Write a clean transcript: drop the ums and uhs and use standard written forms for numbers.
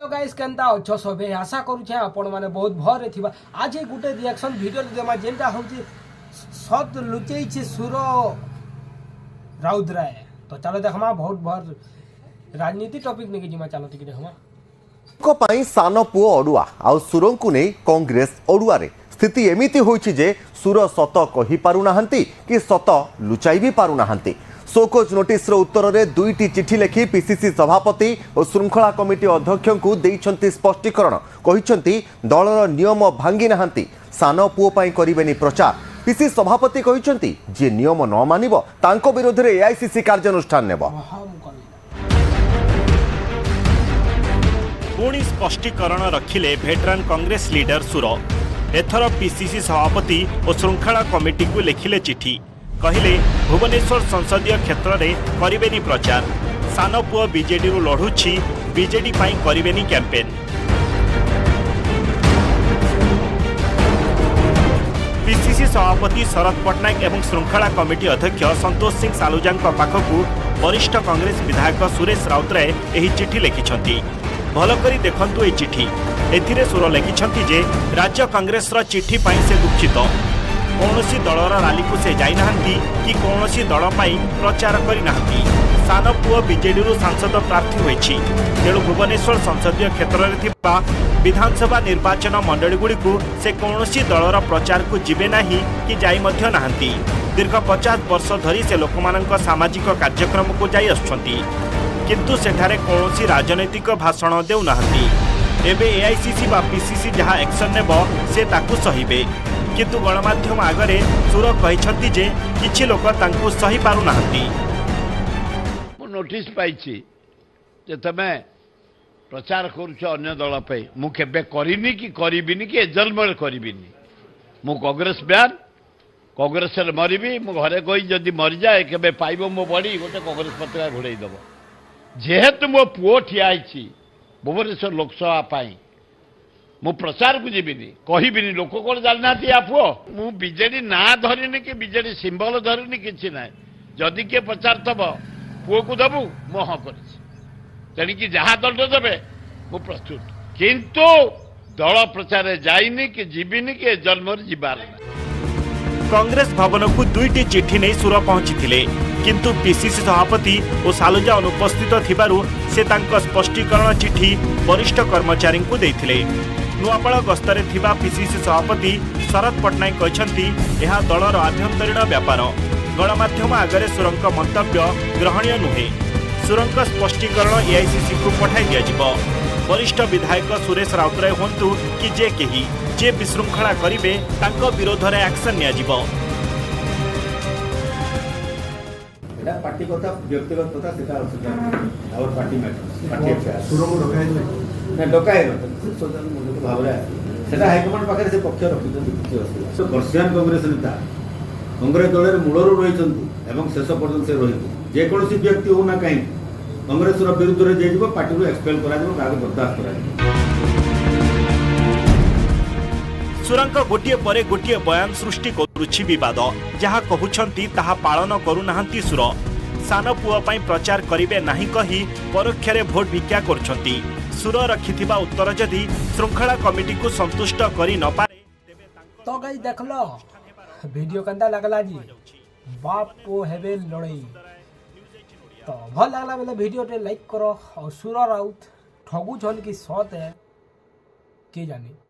तो गाइस केनता अच्छो सबे आशा करूछे आपण माने बहुत भरे थिबा। आज एक गुटे रिएक्शन वीडियो देमा जेनटा होची सत लुचेई छे सुर राउतराय। तो चलो देखमा बहुत भर राजनीति टॉपिक नेके जिमा चलो टिके देखमा। को पाई सान पुओ अड़ुआ आ सुरंकु नै कांग्रेस अड़ुआ रे स्थिति एमिति होईछि जे सुर सत कहि पारु नाहंती कि सत लुचाई भी पारु नाहंती। सोकोज नोटिस रो उत्तर रे दुईटी चिठी लेखि पीसीसी सभापति और श्रृंखला कमिटी अध्यक्ष को देइछंती स्पष्टीकरण। कहिछंती दलर नियम भांगी नाहंती, सान पुओ पाई करिबेनी प्रचार। पीसीसी सभापति कहिछंती जे नियम न मानिबो तांको विरोध रे एआईसीसी कार्यानुष्ठान नेबो। पुणी स्पष्टीकरण रखिले भेटरान कांग्रेस लीडर सुर। एथर पीसीसी सभापति और श्रृंखला कमिटी को लिखिले चिठी। कहले भुवनेश्वर संसदीय क्षेत्र में करिबेनी प्रचार, सान पुओ बीजेडी रु लढुछि, बीजेडी पाई करिबेनी कैंपेन। पीसीसी सभापति शरद पट्टनायक एवं श्रृंखला कमिटी अध्यक्ष संतोष सिंह सालुजा पाखकु वरिष्ठ कांग्रेस विधायक सुरेश राउतराय एही चिठी लिखिछंती। भल करी देखंतु ए चिठी। एथिरे सुर लिखिछंती जे राज्य कांग्रेस रा चिठी पाई से दुखित। कौनसी दलर रैली को से जाई नाहंती कि कौनसी दल पाई प्रचार करी नाहंती। सान पुओ बीजेडी रु सांसद प्रार्थी होईछि, तेणु भुवनेश्वर संसदीय क्षेत्र में थिबा विधानसभा निर्वाचन मंडली गुड़ी को से कौनसी दलर प्रचार को जिबे नाही कि जाई मध्य नाहंती। दीर्घ 50 वर्ष धरी से लोकमानक सामाजिक कार्यक्रम को जाई आछंती, किंतु सेठारे कौनसी राजनैतिक भाषण देउ नाहंती। एबे एआईसीसी बा पीसीसी जहाँ एक्शन नेबो से ताकू सहिबे, किंतु गणमाध्यम आगरे सुर कहिछंती जे किछि लोक तांकू सही पारु नाहंती। मु नोटिस पाइछि जे तमे प्रचार करूछ अन्य दल पे, मु केबे करिनी कि करिबिनी कि एजलमेल करिबिनी। मु कांग्रेस ब्यान कांग्रेस रे मरिबी, मु घरे कोई जदी मरि जाए केबे पाइबो मो बडी गोटे कांग्रेस पत्रिका घोड़ाई दबो। जेहेतु मो पुओ ठिया आइछि भुवनेश्वर लोकसभा पाई, मु प्रचार को जीविनी कहबिनी। लोक कौन जाना या पुओ मु बीजेडी ना धरिनी कि बीजेडी सिंबल धरिनी कि ना। जदि किए प्रचार थब पुओ को दबु मु हाँ करी जहाँ दल देवे मु प्रस्तुत, किंतु दल प्रचार जाइनी कि जीविनी कि जन्म जीवार। कांग्रेस भवन को दुईटी चिठी नहीं सुर पहुंची थिले, किंतु पीसीसी सभापति और सालुजा अनुपस्थित थिबारु से तांको स्पष्टीकरण चिठी वरिष्ठ कर्मचारी को देथिले। नुआपाड़ गस्तरे थिबा पीसीसी सभापति शरद पट्टनायक कहछंती एहा दलर आभ्यंतरीण व्यापार, गणमाध्यम आगरे सुरंक मंतव्य ग्रहणीय नुहे। सुरंक स्पष्टीकरण एआईसीसी को पठाई दियाजिबो। वरिष्ठ विधायक सुरेश राउतराय होंतु कि जे केही जे विशृंखला करिवे तांको विरोध रे एक्शन नियाजिबो। एटा पार्टी कथा व्यक्तिगत कथा सेटा और पार्टी मैटर पार्टी अच्छा सुरंग रखाय ना डकाय न सोदन मुझे भाबरा सेटा हाईकमांड पाखरे से पक्ष रखित तो वर्षियान कांग्रेस नेता कांग्रेस दल मूलर रही एवं शेष पर्यटन से रही जेकोसी व्यक्ति हो ना कहीं कांग्रेस विरुद्ध में जाइए पार्टी को एक्सपेल कर बर्दास्त कर। सुरंक गोटे परे गोटे बयान सृष्टि करुछि विवाद, जहाँ कहउछंती ताहा पालन करू नाहंती सुर। सान पुओ पाई प्रचार करिवे नाही कही परोक्ष रे भोट भिक्षा करुछंती। सुर रखिथिबा उत्तर जदि श्रृंखला कमिटी को संतुष्ट करी न पारे तेबे तांको तो गाइस देखलो वीडियो कंदा लागला जी बाप को हेबे लड़ई। तो भल लागला बेले वीडियो टे लाइक करो और सुर राउत ठगु छन कि सत है के जाने।